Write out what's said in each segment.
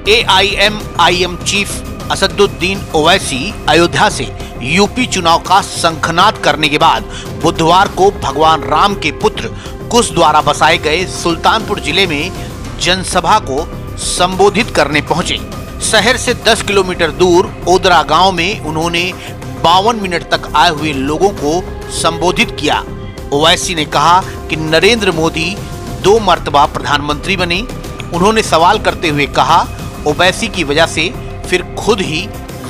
AIMIM chief Asaduddin Owaisi Ayodhya से UP चुनाव का शंखनाद करने के बाद बुधवार को भगवान राम के पुत्र कुश द्वारा बसाए गए सुल्तानपुर जिले में जनसभा को संबोधित करने पहुंचे। शहर से 10 किलोमीटर दूर ओदरा गांव में उन्होंने 52 मिनट तक आए हुए लोगों को संबोधित किया। ओवैसी ने कहा कि नरेंद्र मोदी 2 मर्तबा प्रधानमंत्री बने। उन्होंने सवाल करते हुए कहा, ओवैसी की वजह से फिर खुद ही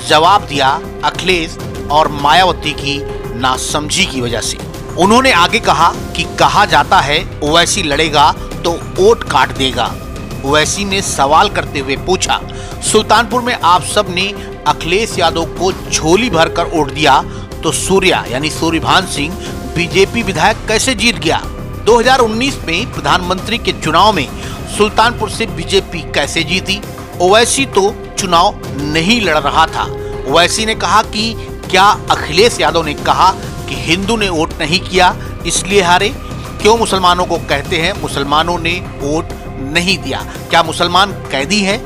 जवाब दिया, अखिलेश और मायावती की नासमझी की वजह से। उन्होंने आगे कहा कि कहा जाता है ओवैसी लड़ेगा तो वोट काट देगा। ओवैसी ने सवाल करते हुए पूछा, सुल्तानपुर में आप सब ने अखिलेश यादव को झोली भरकर वोट दिया तो सूर्या यानी सूर्यभान सिंह बीजेपी विधायक कैसे जीत गया? 2019 में प्रधानमंत्री के चुनाव में सुल्तानपुर से बीजेपी कैसे जीती? ओवैसी तो चुनाव नहीं लड़ रहा था। ओवैसी ने कहा कि क्या अखिलेश यादव ने कहा कि हिंदू ने वोट नहीं किया इसलिए हारे? क्यों मुसलमानों को कहते हैं मुसलमानों ने वोट नहीं दिया? क्या मुसलमान कैदी है?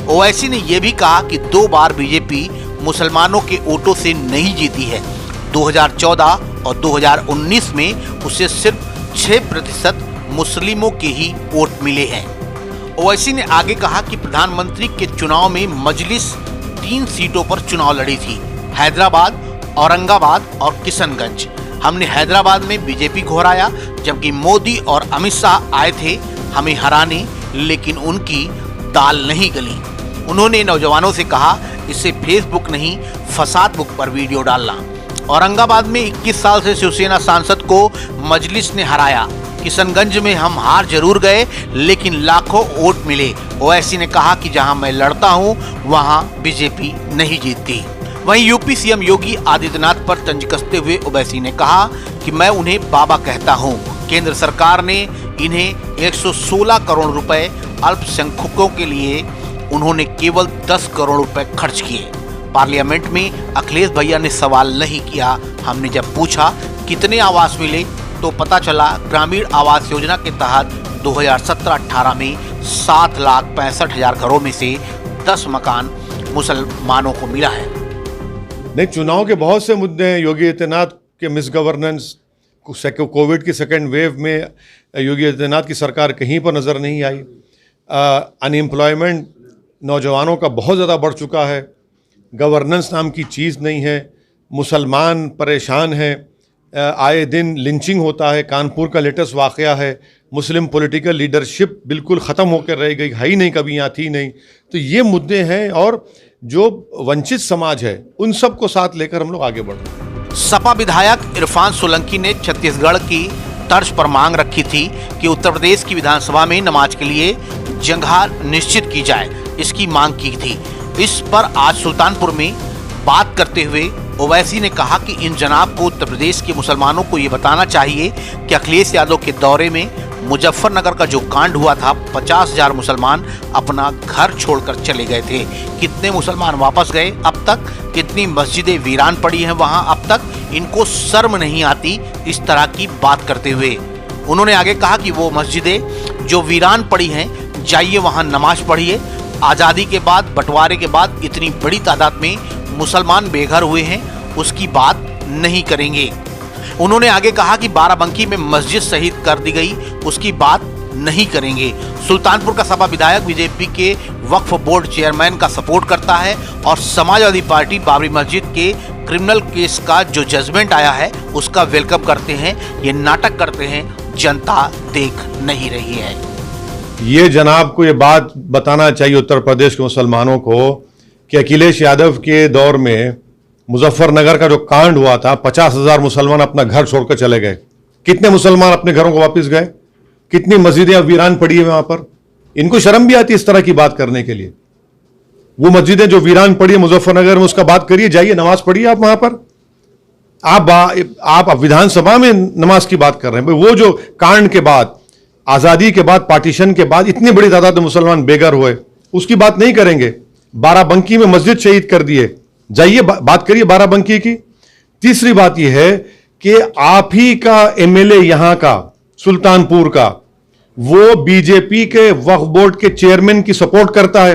ओवैसी ने यह भी कहा कि 2 बार बीजेपी मुसलमानों के वोटों से नहीं जीती है। 2014 और 2019 में उसे सिर्फ 6% मुस्लिमों के ही वोट मिले हैं। ओवैसी ने आगे कहा कि प्रधानमंत्री के चुनाव में मजलिस 3 सीटों पर चुनाव लड़ी थी, हैदराबाद, औरंगाबाद और किशनगंज। हमने हैदराबाद में बीजेपी को हराया, जबकि मोदी और अमित शाह आए थे हमें हराने, लेकिन उनकी दाल नहीं गली। उन्होंने नौजवानों से कहा, इससे फेसबुक नहीं फसाद बुक पर वीडियो डालना। औरंगाबाद में 21 साल से शिवसेना सांसद को मजलिस ने हराया। किशनगंज में हम हार जरूर गए, लेकिन लाखों वोट मिले। ओवैसी ने कहा कि जहां मैं लड़ता हूं वहां बीजेपी नहीं जीतती। वहीं यूपी सीएम योगी आदित्यनाथ पर तंज कसते हुए ओवैसी ने कहा कि मैं उन्हें बाबा कहता हूं। केंद्र सरकार ने इन्हें 116 करोड़ रुपए अल्पसंख्यकों के लिए उन्होंने केवल 10 करोड़ रुपए खर्च किए। पार्लियामेंट में अखिलेश भैया ने सवाल नहीं किया। हमने जब पूछा कितने आवास मिले तो पता चला ग्रामीण आवास योजना के तहत 2017-18 में 7,65,000 घरों में से 10 मकान मुसलमानों को मिला है। नहीं, चुनाव के बहुत से मुद्दे हैं। योगी आदित्यनाथ के मिस गवर्नेंस, कोविड की सेकेंड वेव में योगी आदित्यनाथ की सरकार कहीं पर नज़र नहीं आई। अनएम्प्लॉयमेंट नौजवानों का बहुत ज़्यादा बढ़ चुका है। गवर्नेंस नाम की चीज़ नहीं है। मुसलमान परेशान हैं। आए दिन लिंचिंग होता है। कानपुर का लेटेस्ट वाक़या है। मुस्लिम पॉलिटिकल लीडरशिप बिल्कुल ख़त्म होकर रह गई, है ही नहीं, कभी यहाँ थी नहीं। तो ये मुद्दे हैं और जो वंचित समाज है उन सब को साथ लेकर हम लोग आगे बढ़ रहे हैं। सपा विधायक इरफान सोलंकी ने छत्तीसगढ़ की तर्ज पर मांग रखी थी कि उत्तर प्रदेश की विधानसभा में नमाज के लिए जगह निश्चित की जाए, इसकी मांग की थी। इस पर आज सुल्तानपुर में बात करते हुए ओवैसी ने कहा कि इन जनाब को उत्तर प्रदेश के मुसलमानों को ये बताना चाहिए कि अखिलेश यादव के दौरे में मुजफ्फरनगर का जो कांड हुआ था, 50,000 मुसलमान अपना घर छोड़कर चले गए थे। कितने मुसलमान वापस गए अब तक? कितनी मस्जिदें वीरान पड़ी हैं वहां अब तक? इनको शर्म नहीं आती इस तरह की बात करते हुए। उन्होंने आगे कहा कि वो मस्जिदें जो वीरान पड़ी हैं, जाइए वहां नमाज पढ़िए। आज़ादी के बाद, बंटवारे के बाद इतनी बड़ी तादाद में मुसलमान बेघर हुए हैं, उसकी बात नहीं करेंगे। उन्होंने आगे कहा कि बाराबंकी में मस्जिद शहीद कर दी गई, उसकी बात नहीं करेंगे। सुल्तानपुर का सपा विधायक बीजेपी के वक्फ बोर्ड चेयरमैन का सपोर्ट करता है और समाजवादी पार्टी बाबरी मस्जिद के क्रिमिनल केस का जो जजमेंट आया है उसका वेलकम करते हैं। ये नाटक करते हैं, जनता देख नहीं रही है। ये जनाब को ये बात बताना चाहिए उत्तर प्रदेश के मुसलमानों को कि अखिलेश यादव के दौर में मुजफ्फरनगर का जो कांड हुआ था, 50,000 मुसलमान अपना घर छोड़कर चले गए। कितने मुसलमान अपने घरों को वापस गए? कितनी मस्जिदें अब वीरान पड़ी है वहां पर? इनको शर्म भी आती है इस तरह की बात करने के लिए। वो मस्जिदें जो वीरान पड़ी है मुजफ्फरनगर में, उसका बात करिए, जाइए नमाज पढ़िए आप वहां पर। आप विधानसभा में नमाज की बात कर रहे हैं। वो जो कांड के बाद, आज़ादी के बाद, पार्टीशन के बाद इतनी बड़ी तादाद में मुसलमान बेघर हुए, उसकी बात नहीं करेंगे। बाराबंकी में मस्जिद शहीद कर दिए, जाइए बात करिए बाराबंकी की। तीसरी बात यह है कि आप ही का एमएलए यहां का सुल्तानपुर का, वो बीजेपी के वक्फ बोर्ड के चेयरमैन की सपोर्ट करता है।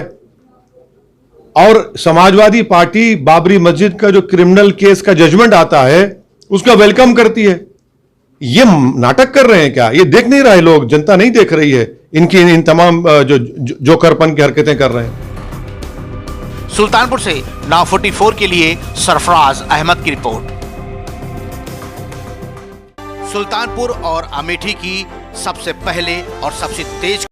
और समाजवादी पार्टी बाबरी मस्जिद का जो क्रिमिनल केस का जजमेंट आता है उसका वेलकम करती है। ये नाटक कर रहे हैं क्या? ये देख नहीं रहे लोग, जनता नहीं देख रही है इनकी इन तमाम जो जोकरपन की हरकतें कर रहे हैं। सुल्तानपुर से नाउ 44 के लिए सरफराज अहमद की रिपोर्ट। सुल्तानपुर और अमेठी की सबसे पहले और सबसे तेज